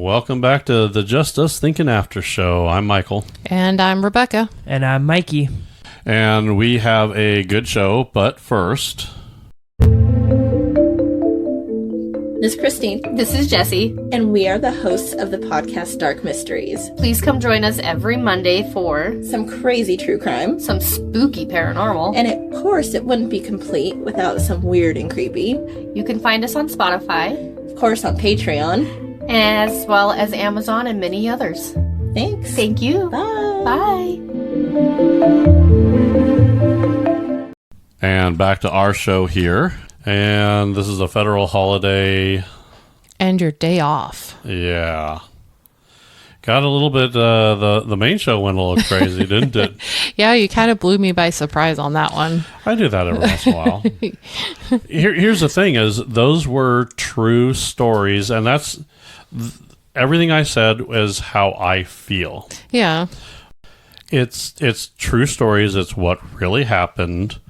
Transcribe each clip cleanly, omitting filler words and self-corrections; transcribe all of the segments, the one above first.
welcome back to the Just Us Thinking After Show. I'm Michael. And I'm Rebecca. And I'm Mikey. And we have a good show, but first... This is Christine. This is Jessie. And we are the hosts of the podcast Dark Mysteries. Please come join us every Monday for some crazy true crime, some spooky paranormal, and of course it wouldn't be complete without some weird and creepy. You can find us on Spotify. Of course on Patreon. As well as Amazon and many others. Thanks. Thank you. Bye. Bye. And back to our show here. And this is a federal holiday. And your day off. Yeah. Got a little bit, the main show went a little crazy, didn't it? Yeah, you kind of blew me by surprise on that one. I do that every once in a while. Here's the thing is, those were true stories, and that's, everything I said is how I feel. Yeah. It's true stories, it's what really happened.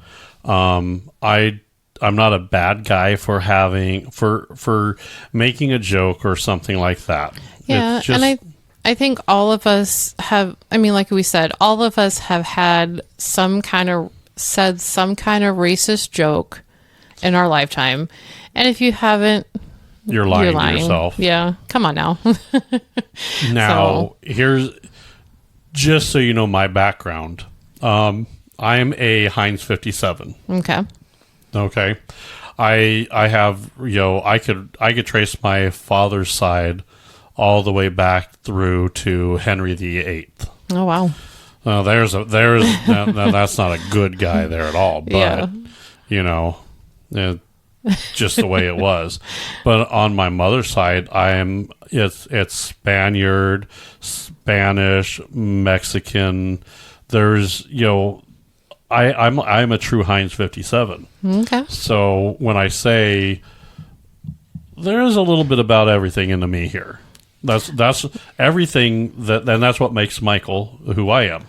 I'm not a bad guy for making a joke or something like that. Yeah, and I think all of us have, I mean, like we said, all of us have had said some kind of racist joke in our lifetime. And if you haven't, you're lying to yourself. Yeah, come on now. Now, here's, just so you know my background. I am a Heinz 57. Okay. I have, I could trace my father's side all the way back through to Henry VIII. Oh, wow. Now, now that's not a good guy there at all, but, just the way it was. But on my mother's side, it's Spaniard, Spanish, Mexican. There's, I'm a true Heinz 57. Okay. So when I say there's a little bit about everything into me here, that's everything and that's what makes Michael who I am.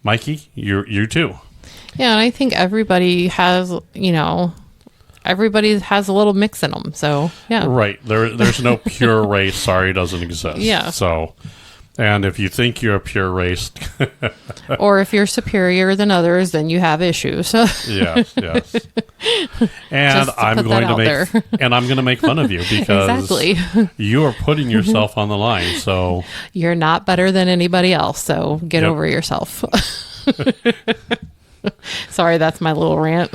Mikey, you too. Yeah, and I think everybody has a little mix in them. So yeah. Right. There's no pure race. Sorry, doesn't exist. Yeah. So. And if you think you're a pure race... or if you're superior than others, then you have issues. Yes. And I'm going to make fun of you because you are putting yourself on the line. So you're not better than anybody else. So get over yourself. Sorry, that's my little rant.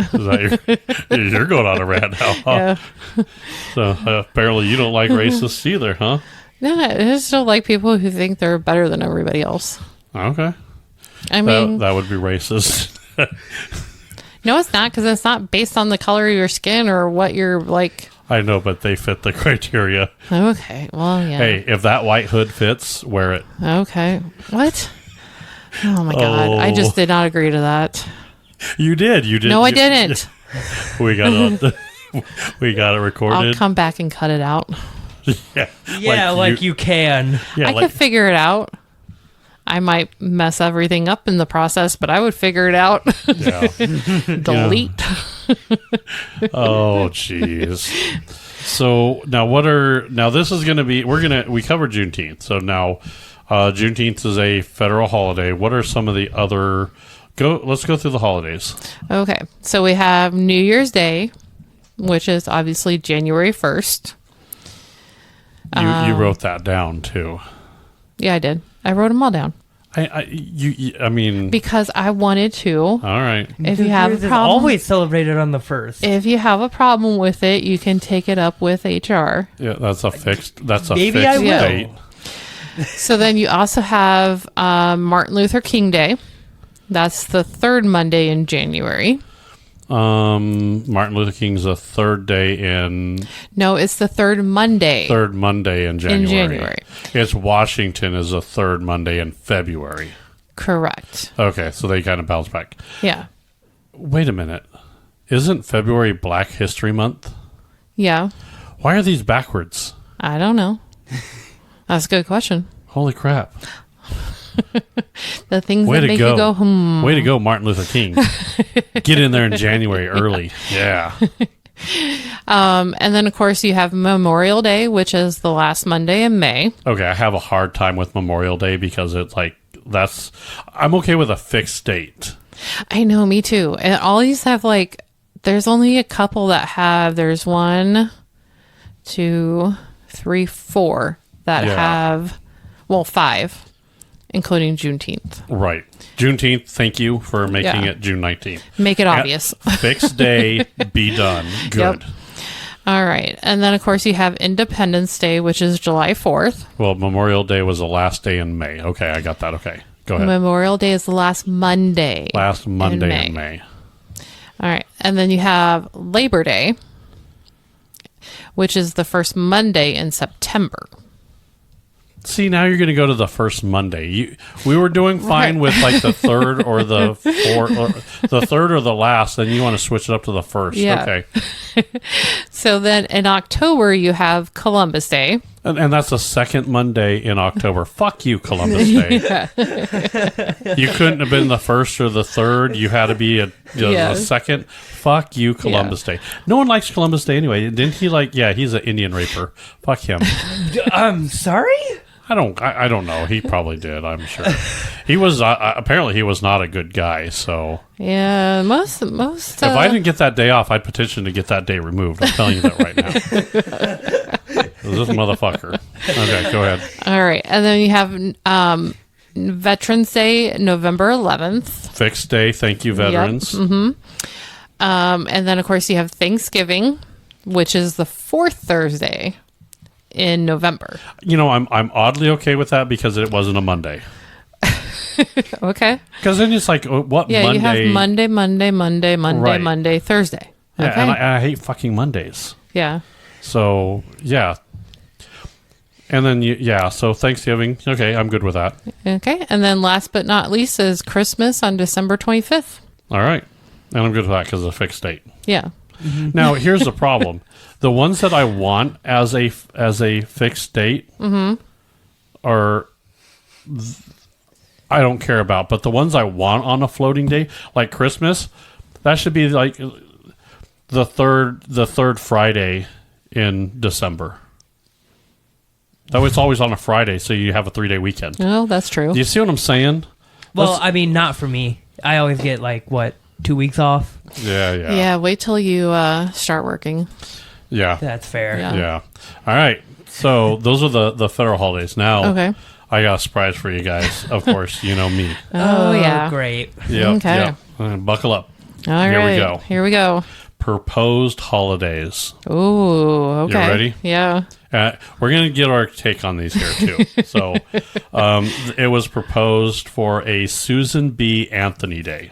You're going on a rant now. Huh? Yeah. So apparently you don't like racists either, huh? No, I just don't like people who think they're better than everybody else. Okay. I mean... That would be racist. No, it's not, because it's not based on the color of your skin or what you're like... I know, but they fit the criteria. Okay, well, yeah. Hey, if that white hood fits, wear it. Okay. What? Oh, my God. I just did not agree to that. You did. No, I didn't. We got it recorded. I'll come back and cut it out. Yeah, you can. Yeah, I could figure it out. I might mess everything up in the process, but I would figure it out. Yeah. Delete. Oh, jeez. So now this is going to be, we covered Juneteenth. So now Juneteenth is a federal holiday. What are some of the other, let's go through the holidays. Okay. So we have New Year's Day, which is obviously January 1st. You wrote that down too. Yeah, I did. I wrote them all down. I mean, because I wanted to. All right. If you have a problem, always celebrated on the 1st. If you have a problem with it, you can take it up with HR. Yeah, that's a fixed. Maybe I will. Date. So then you also have Martin Luther King Day. That's the third Monday in January. Martin Luther King's the third day in... No, it's the third Monday. Third Monday in January. It's Washington is the third Monday in February. Correct. Okay, so they kind of bounce back. Yeah. Wait a minute. Isn't February Black History Month? Yeah. Why are these backwards? I don't know. That's a good question. Holy crap. The things that make you go, Way to go, Martin Luther King. Get in there in January early. Yeah. And then, of course, you have Memorial Day, which is the last Monday in May. Okay, I have a hard time with Memorial Day because it's like, I'm okay with a fixed date. I know, me too. And all these have like, there's only a couple that have, there's 1, 2, 3, 4 that have, well, 5, including Juneteenth. Right. Juneteenth, thank you for making it June 19th. Make it obvious. Fixed day, be done. Good. Yep. All right. And then, of course, you have Independence Day, which is July 4th. Well, Memorial Day was the last day in May. Okay, I got that. Okay, go ahead. Memorial Day is the last Monday. Last Monday in May. All right. And then you have Labor Day, which is the first Monday in September. See, now you're going to go to the first Monday. We were doing fine with like the third or the fourth, or the third or the last, and you want to switch it up to the first. Yeah. Okay. So then in October, you have Columbus Day. And that's the second Monday in October. Fuck you, Columbus Day. You couldn't have been the first or the third. You had to be the second. Fuck you, Columbus Day. No one likes Columbus Day anyway. Didn't he he's an Indian raper. Fuck him. I'm sorry? I don't know. He probably did, I'm sure. He was apparently he was not a good guy, so yeah, most if I didn't get that day off, I'd petition to get that day removed. I'm telling you that right now. This motherfucker. Okay, go ahead. All right. And then you have Veterans Day, November 11th. Fixed day, thank you, veterans. Yep. And then of course you have Thanksgiving, which is the 4th Thursday in November. You know, I'm oddly okay with that because it wasn't a Monday. Okay. Because then it's like, what Monday? Yeah, you have Monday, Right. Monday, Thursday. Yeah, Okay. and I hate fucking Mondays. Yeah. So, yeah. And then, so Thanksgiving. Okay, I'm good with that. Okay. And then last but not least is Christmas on December 25th. All right. And I'm good with that because it's a fixed date. Yeah. Now, here's the problem. The ones that I want as a fixed date are... I don't care about, but the ones I want on a floating day, like Christmas, that should be like the third Friday in December. That way it's always on a Friday, so you have a 3-day weekend. Oh, that's true. Do you see what I'm saying? Well, I mean, not for me. I always get 2 weeks off. Yeah. Wait till you start working. Yeah. That's fair. Yeah. All right. So those are the federal holidays. Now, Okay. I got a surprise for you guys. Of course, you know me. Oh, yeah. Great. Yep, Okay. Yep. Buckle up. All right. Here we go. Proposed holidays. Ooh, okay. You ready? Yeah. We're going to get our take on these here, too. So, it was proposed for a Susan B. Anthony Day.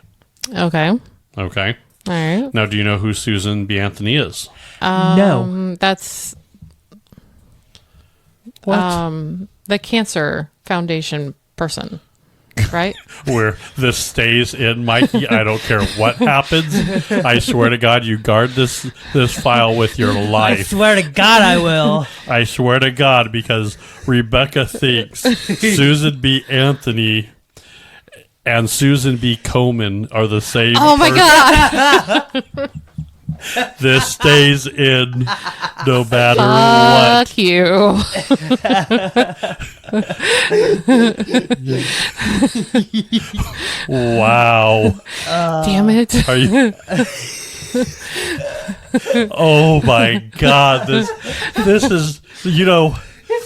Okay. Okay. All right. Now, do you know who Susan B. Anthony is? No. That's What? the Cancer Foundation person, right? Where this stays in, Mikey. I don't care what happens. I swear to God, you guard this file with your I life. swear to God I will. I swear to God, because Rebecca thinks Susan B. Anthony and Susan B. Komen are the same Oh my person. God. This stays in no matter what. Fuck you. Wow. Damn it. Are you? Oh my God! This is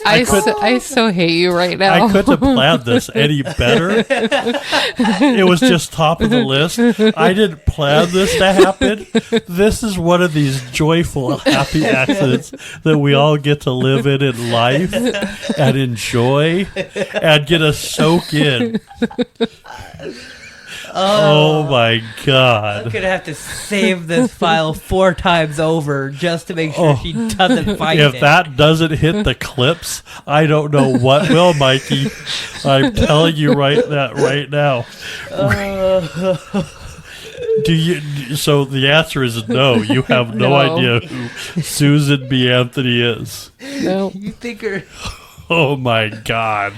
I so hate you right now. I couldn't have planned this any better. It was just top of the list. I didn't plan this to happen. This is one of these joyful, happy accidents that we all get to live in life and enjoy and get a soak in. Oh my God. I'm going to have to save this file 4 times over just to make sure she doesn't find it. If that doesn't hit the clips, I don't know what will, Mikey. I'm telling you right now. Do you? So the answer is no. You have no idea who Susan B. Anthony is. No. You think her... Oh my God.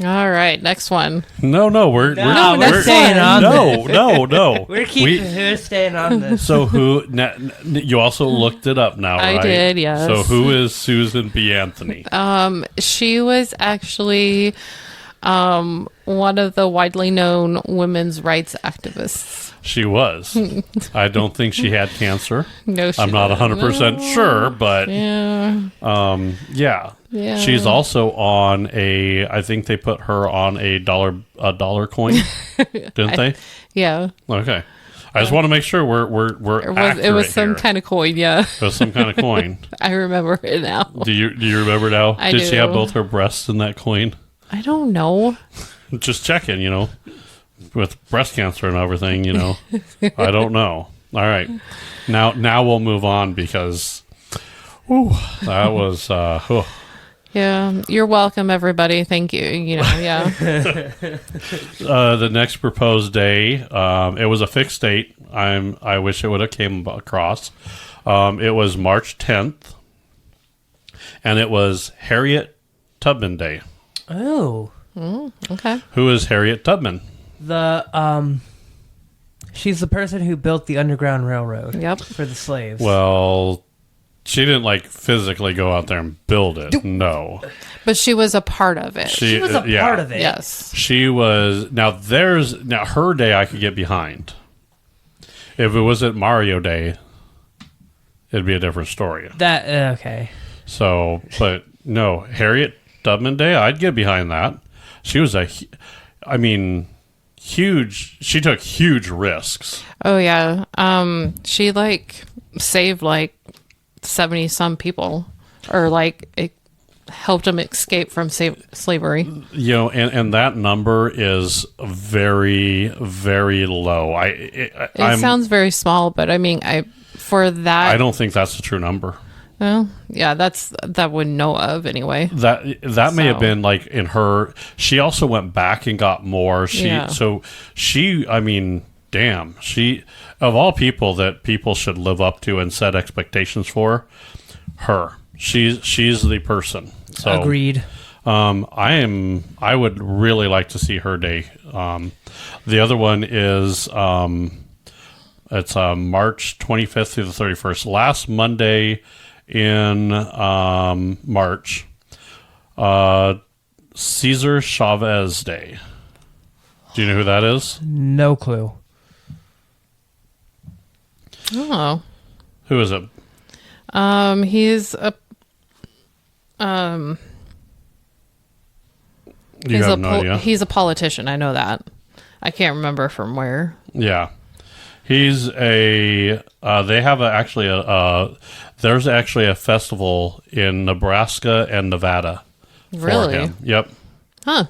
All right, next one. No, we're staying on no. We're staying on this. So you also looked it up now, right? I did, yes. So who is Susan B. Anthony? She was actually one of the widely known women's rights activists. She was. I don't think she had cancer. No, I'm not 100% sure, but yeah. She's also on I think they put her on a dollar coin, didn't they? Yeah. Okay. I just want to make sure we're accurate. It was some kind of coin, yeah. It was some kind of coin. I remember it now. Do you remember now? Did she have both her breasts in that coin? I don't know. Just checking, with breast cancer and everything, I don't know. All right. Now we'll move on because that was Yeah, you're welcome, everybody. Thank you. Yeah. The next proposed day, it was a fixed date. I wish it would have came across. It was March 10th, and it was Harriet Tubman Day. Oh. Okay. Who is Harriet Tubman? She's the person who built the Underground Railroad. Yep. For the slaves. Well, she didn't physically go out there and build it. No. But she was a part of it. She was a part of it. Yes. She was. Now her day I could get behind. If it was at Mario Day, it'd be a different story. Okay. So, but no, Harriet Tubman Day, I'd get behind that. She was huge. She took huge risks. Oh yeah. She saved 70 some people, or it helped them escape from slavery. And that number is very, very low. It sounds very small, but for that, I don't think that's the true number. Well, yeah, that wouldn't know of anyway. That may have been in her. She also went back and got more. Damn, she, of all people that people should live up to and set expectations for, she's the person. So, agreed. I would really like to see her day. The other one is it's March 25th through the 31st, last Monday in March. Cesar Chavez Day. Do you know who that is? No clue. Oh. Who is it? He's a You have no idea? He's a politician, I know that. I can't remember from where. Yeah. He's they have there's actually a festival in Nebraska and Nevada. Really? For him. Yep. Huh.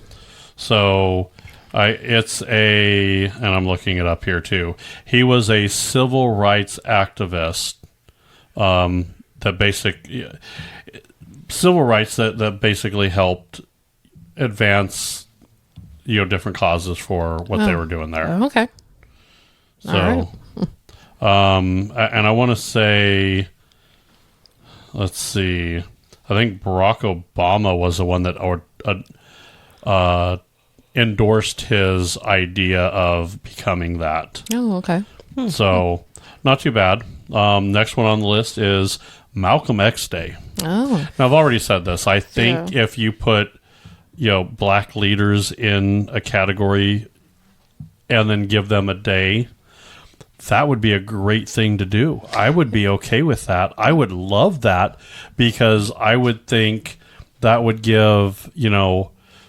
So and I'm looking it up here too. He was a civil rights activist. Civil rights that basically helped advance, different causes for what they were doing there. Oh, okay. So, right. And I want to say, let's see, I think Barack Obama was the one that endorsed his idea of becoming that. Oh, okay. So, not too bad. Next one on the list is Malcolm X Day. Oh. Now, I've already said this. I think if you put, black leaders in a category and then give them a day, that would be a great thing to do. I would be okay with that. I would love that because I would think that would give,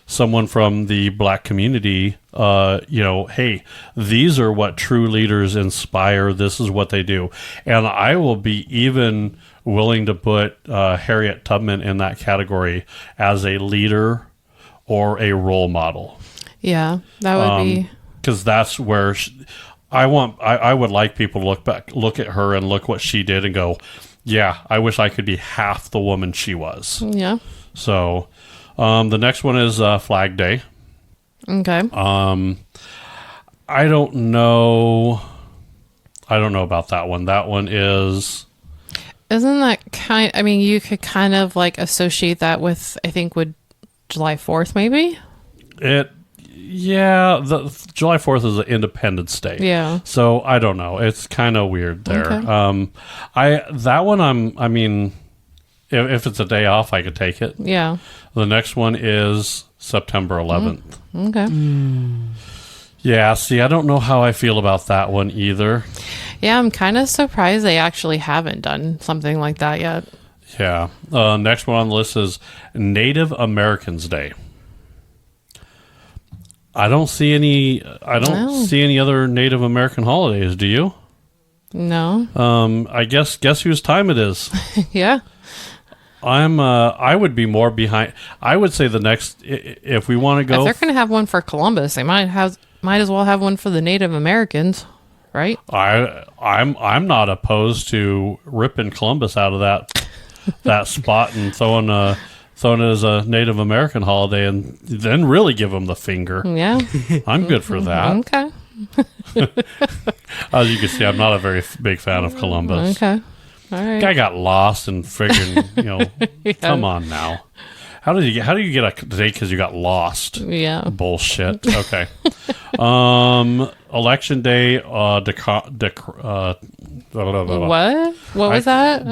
someone from the black community, hey, these are what true leaders inspire. This is what they do. And I will be even willing to put Harriet Tubman in that category as a leader or a role model. Yeah, that would be. Because that's where I would like people to look at her and look what she did and go, yeah, I wish I could be half the woman she was. Yeah. So, the next one is Flag Day. Okay. I don't know about that one. That one is. Isn't that you could kind of associate that with, I think, with July 4th, maybe? The July 4th is an Independence Day. Yeah. So I don't know. It's kind of weird there. Okay. I mean, if it's a day off, I could take it. Yeah. The next one is September 11th. Okay. Yeah, see, I don't know how I feel about that one either. Yeah, I'm kind of surprised they actually haven't done something like that yet. Yeah. Next one on the list is Native Americans Day. I don't see any other Native American holidays, do you? No. I guess whose time it is. Yeah. I would be more behind. I would say the next, if we want to go, If they're going to have one for Columbus, they might as well have one for the Native Americans, right? I'm not opposed to ripping Columbus out of that spot and throwing it as a Native American holiday, and then really give them the finger. Yeah. I'm good for that. Okay. As you can see, I'm not a very big fan of Columbus. Okay. All right. Guy got lost and friggin', Yeah. Come on now. How do you get a day because you got lost? Yeah. Bullshit. Okay. Election day. What? What was that?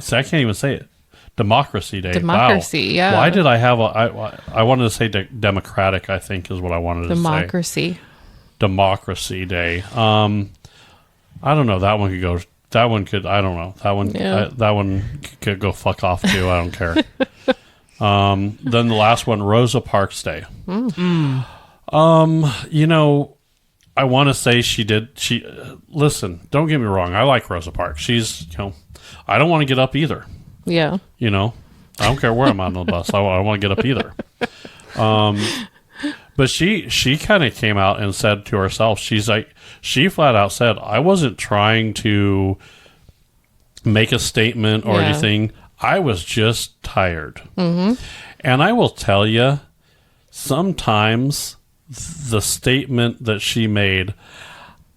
See, I can't even say it. Democracy Day. Democracy. Wow. Yeah. Why did I have I wanted to say democratic, I think is what I wanted to say. Democracy. Democracy Day. I don't know. That one could go. That one could. I don't know. That one. Yeah. That one could go fuck off too. I don't care. Then the last one, Rosa Parks Day. I want to say she listen, don't get me wrong. I like Rosa Parks. She's, I don't want to get up either. Yeah. I don't care where I'm on the bus. I don't want to get up either. But she kind of came out and said to herself, she flat out said, I wasn't trying to make a statement or anything. I was just tired. Mm-hmm. And I will tell you, sometimes the statement that she made,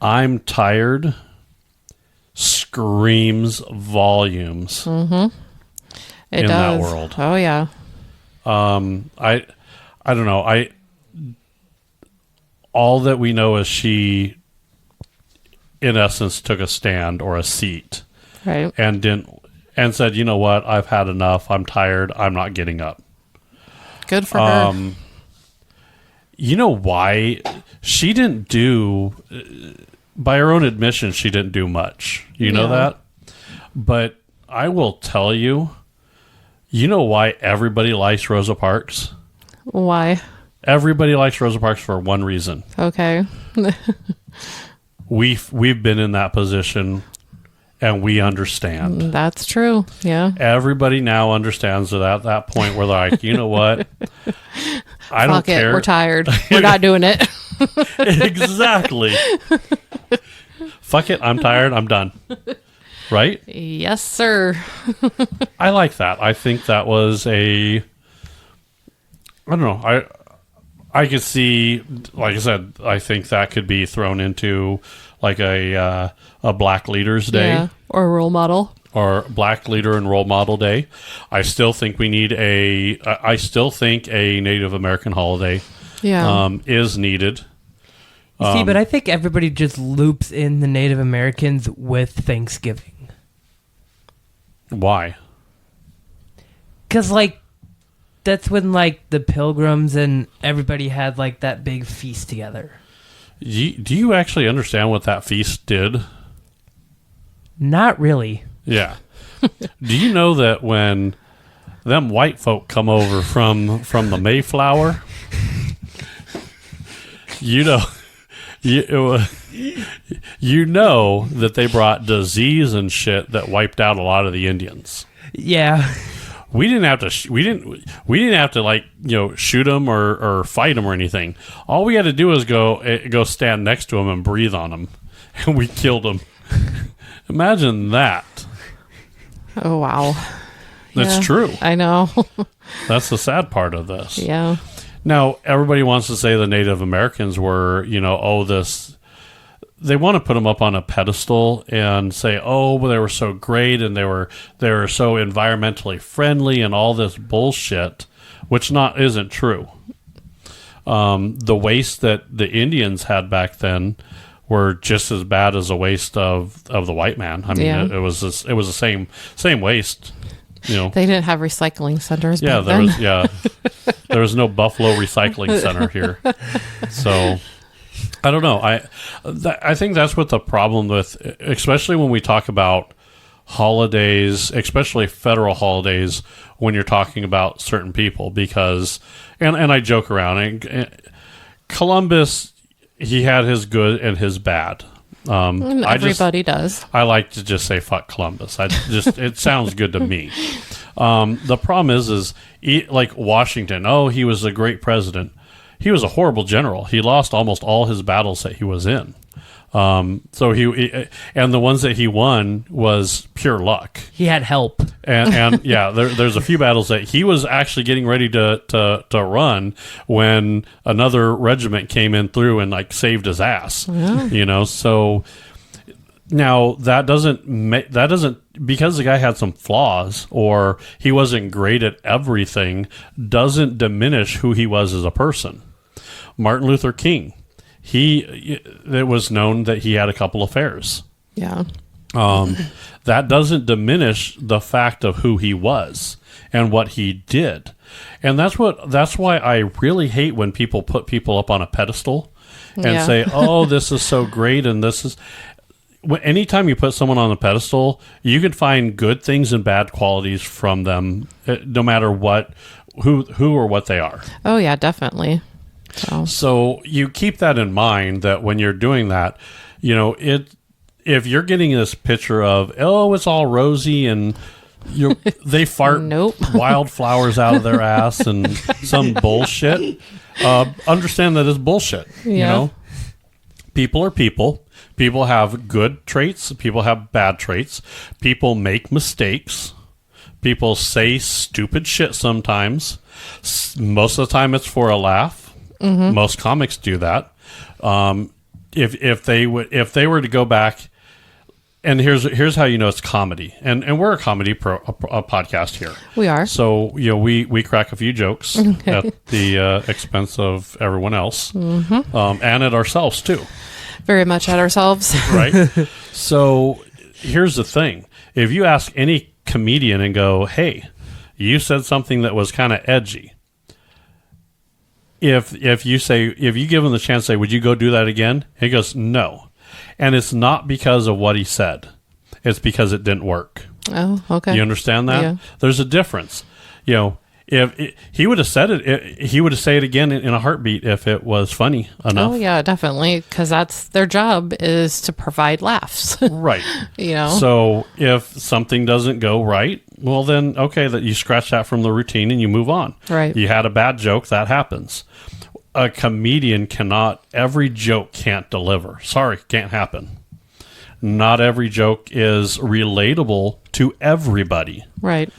I'm tired, screams volumes It in does. that world. Oh, yeah. I don't know. All that we know is she, in essence, took a stand or a seat, Right. and said, you know what, I've had enough. I'm tired. I'm not getting up. Good for her. You know why? She didn't do, by her own admission, she didn't do much. You know that? But I will tell you, you know why everybody likes Rosa Parks? Why? Everybody likes Rosa Parks for one reason. Okay. We've been in that position, and we understand. That's true. Yeah. Everybody now understands that at that point where they're like, you know what? I don't Fuck it. care. We're tired. We're not doing it. Exactly. Fuck it. I'm tired. I'm done. Right? Yes, sir. I like that. I think that was I don't know. I could see, like I said, I think that could be thrown into like a Black Leaders Day. Yeah. Or a role model. Or Black Leader and Role Model Day. I still think we need I still think a Native American holiday is needed. See, but I think everybody just loops in the Native Americans with Thanksgiving. Why? Because, that's when, the Pilgrims and everybody had, that big feast together. Do you actually understand what that feast did? Not really. Yeah. Do you know that when them white folk come over from the Mayflower, you know that they brought disease and shit that wiped out a lot of the Indians. Yeah. We didn't have to shoot them or fight them or anything. All we had to do was go stand next to them and breathe on them, and we killed them. Imagine that. Oh, wow. That's true. I know. That's the sad part of this. Yeah. Now, everybody wants to say the Native Americans were, they want to put them up on a pedestal and say, oh, well, they were so great and they were so environmentally friendly and all this bullshit, which isn't true. The waste that the Indians had back then were just as bad as the waste of the white man. I mean, it was the same waste. You know, they didn't have recycling centers. Yeah, back then. There was no Buffalo Recycling Center here. So I don't know. I think that's what the problem with, especially when we talk about holidays, especially federal holidays, when you're talking about certain people, because and I joke around. Columbus, he had his good and his bad. Everybody does. I like to just say fuck Columbus. It sounds good to me. The problem is like Washington. Oh, he was a great president. He was a horrible general. He lost almost all his battles that he was in. So he and the ones that he won was pure luck. He had help. And yeah, there's a few battles that he was actually getting ready to run when another regiment came in through and like saved his ass. Yeah. You know, so now that doesn't because the guy had some flaws or he wasn't great at everything doesn't diminish who he was as a person. Martin Luther King, it was known that he had a couple affairs. Yeah. That doesn't diminish the fact of who he was and what he did. And that's why I really hate when people put people up on a pedestal and say, oh, this is so great. And this is, anytime you put someone on a pedestal, you can find good things and bad qualities from them, no matter who or what they are. Oh yeah, definitely. So you keep that in mind, that when you're doing that, you know, if you're getting this picture of, oh, it's all rosy and they fart wildflowers out of their ass and some bullshit, understand that it's bullshit. Yeah. You know, people are people. People have good traits. People have bad traits. People make mistakes. People say stupid shit sometimes. Most of the time it's for a laugh. Mm-hmm. Most comics do that. If they were to go back, and here's how you know it's comedy, and we're a comedy podcast here. We are. So you know we crack a few jokes at the expense of everyone else, and at ourselves too. Very much at ourselves, right? So here's the thing: if you ask any comedian and go, "Hey, you said something that was kind of edgy." If you give him the chance, say, would you go do that again? He goes, no. And it's not because of what he said. It's because it didn't work. Oh, okay. You understand that? Yeah. There's a difference. You know, he would have said it, he would have said it again in a heartbeat if it was funny enough. Oh, yeah, definitely. Because that's their job, is to provide laughs. Right. You know? So if something doesn't go right, well then, okay, that you scratch that from the routine and you move on. Right. You had a bad joke, that happens. A comedian every joke can't deliver. Sorry, can't happen. Not every joke is relatable to everybody. Right.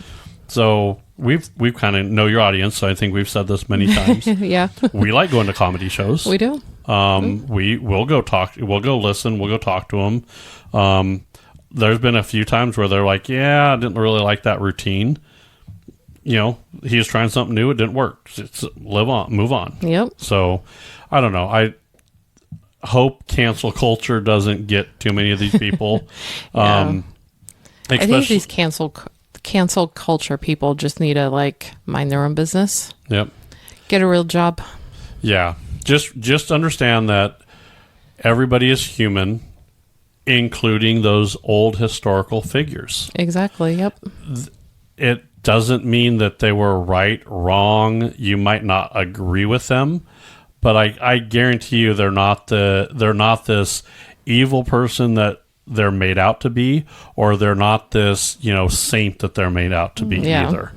So we've kind of know your audience, so I think we've said this many times. Yeah. We like going to comedy shows. We do. We'll go listen, we'll go talk to them. There's been a few times where they're like, yeah, I didn't really like that routine. You know, he was trying something new. It didn't work. Live on, move on. Yep. So, I don't know. I hope cancel culture doesn't get too many of these people. Yeah. I think these cancel culture people just need to mind their own business. Yep. Get a real job. Yeah. Just understand that everybody is human, including those old historical figures. Exactly. Yep. It doesn't mean that they were right, wrong. You might not agree with them, but I guarantee you they're not this evil person that they're made out to be, or they're not this, saint that they're made out to be either.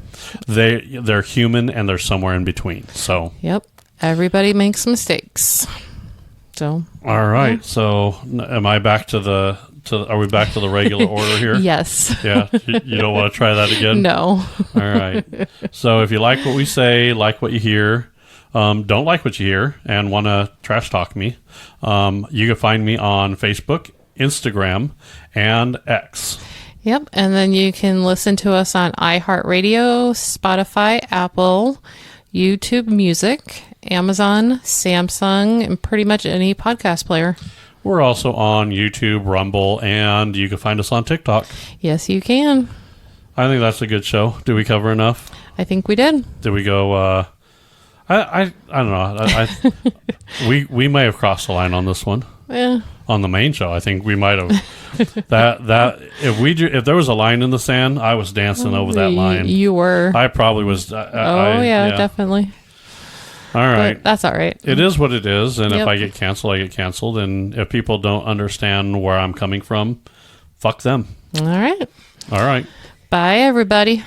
They're human, and they're somewhere in between. So yep, everybody makes mistakes. So all right. So am I back to the? Are we back to the regular order here? Yes. Yeah. You don't want to try that again? No. All right. So if you like what we say, like what you hear, don't like what you hear, and want to trash talk me, you can find me on Facebook, Instagram, and X. Yep. And then you can listen to us on iHeartRadio, Spotify, Apple, YouTube Music, Amazon, Samsung, and pretty much any podcast player. We're also on YouTube, Rumble, and you can find us on TikTok. Yes, you can. I think that's a good show. Did we cover enough? I think we did. Did we go? I don't know. We may have crossed the line on this one. Yeah. On the main show, I think we might have. that if there was a line in the sand, I was dancing over that line. You were. I probably was. Yeah, definitely. All right. But that's all right. It is what it is, and Yep. if I get canceled, I get canceled. And if people don't understand where I'm coming from, fuck them. All right. All right. Bye, everybody.